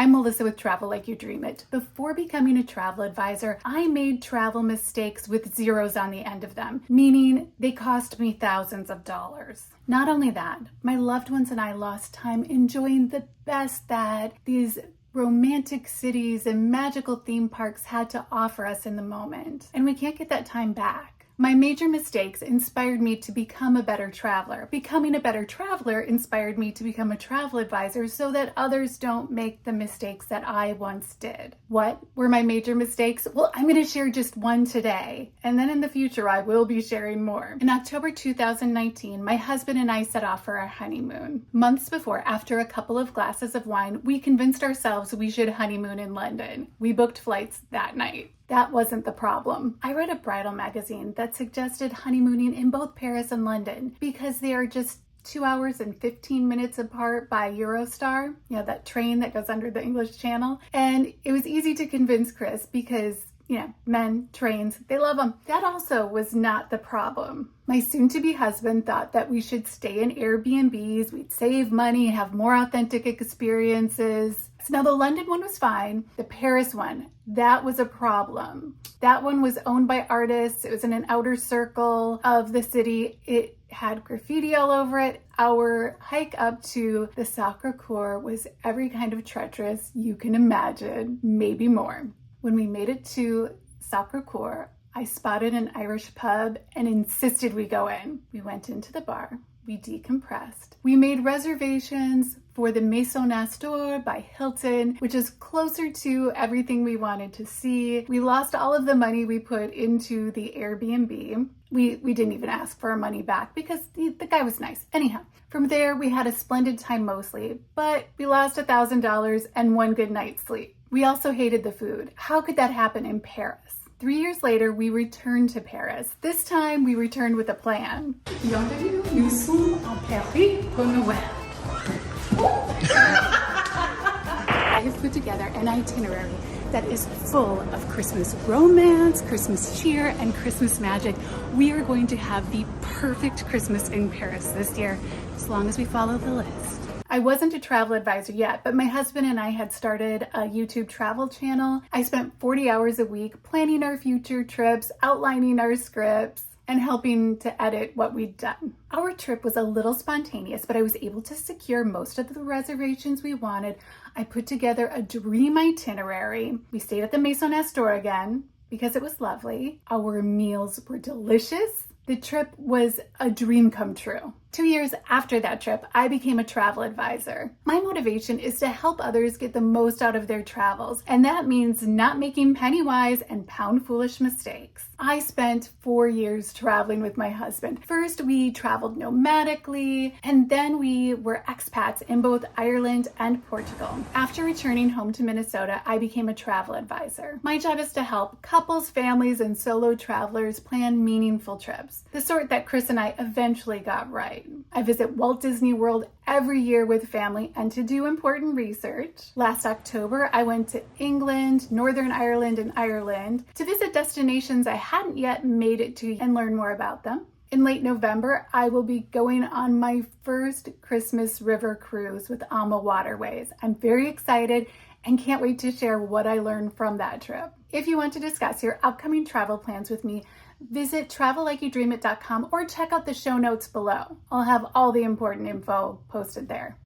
I'm Melissa with Travel Like You Dream It. Before becoming a travel advisor, I made travel mistakes with zeros on the end of them, meaning they cost me thousands of dollars. Not only that, my loved ones and I lost time enjoying the best that these romantic cities and magical theme parks had to offer us in the moment, and we can't get that time back. My major mistakes inspired me to become a better traveler. Becoming a better traveler inspired me to become a travel advisor so that others don't make the mistakes that I once did. What were my major mistakes? Well, I'm going to share just one today, and then in the future I will be sharing more. In October 2019, my husband and I set off for our honeymoon. Months before, after a couple of glasses of wine, we convinced ourselves we should honeymoon in London. We booked flights that night. That wasn't the problem. I read a bridal magazine that suggested honeymooning in both Paris and London because they are just 2 hours and 15 minutes apart by Eurostar, that train that goes under the English Channel. And it was easy to convince Chris because, men, trains, they love them. That also was not the problem. My soon-to-be husband thought that we should stay in Airbnbs, we'd save money, have more authentic experiences. So now the London one was fine. The Paris one, that was a problem. That one was owned by artists. It was in an outer circle of the city. It had graffiti all over it. Our hike up to the Sacré-Cœur was every kind of treacherous you can imagine, maybe more. When we made it to Sacré-Cœur, I spotted an Irish pub and insisted we go in. We went into the bar. We decompressed. We made reservations for the Maison Astor by Hilton, which is closer to everything we wanted to see. We lost all of the money we put into the Airbnb. We didn't even ask for our money back because the guy was nice. Anyhow, from there we had a splendid time mostly, but we lost $1,000 and one good night's sleep. We also hated the food. How could that happen in Paris? 3 years later, we returned to Paris. This time, we returned with a plan. Bienvenue, nous sommes en Paris pour Noël. I have put together an itinerary that is full of Christmas romance, Christmas cheer, and Christmas magic. We are going to have the perfect Christmas in Paris this year, as long as we follow the list. I wasn't a travel advisor yet, but my husband and I had started a YouTube travel channel. I spent 40 hours a week planning our future trips, outlining our scripts, and helping to edit what we'd done. Our trip was a little spontaneous, but I was able to secure most of the reservations we wanted. I put together a dream itinerary. We stayed at the Maison Astor again because it was lovely. Our meals were delicious. The trip was a dream come true. 2 years after that trip, I became a travel advisor. My motivation is to help others get the most out of their travels, and that means not making penny-wise and pound-foolish mistakes. I spent 4 years traveling with my husband. First, we traveled nomadically, and then we were expats in both Ireland and Portugal. After returning home to Minnesota, I became a travel advisor. My job is to help couples, families, and solo travelers plan meaningful trips, the sort that Chris and I eventually got right. I visit Walt Disney World every year with family and to do important research. Last October, I went to England, Northern Ireland, and Ireland to visit destinations I hadn't yet made it to and learn more about them. In late November, I will be going on my first Christmas river cruise with Alma Waterways. I'm very excited and can't wait to share what I learned from that trip. If you want to discuss your upcoming travel plans with me, visit travellikeyouDreamIt.com or check out the show notes below. I'll have all the important info posted there.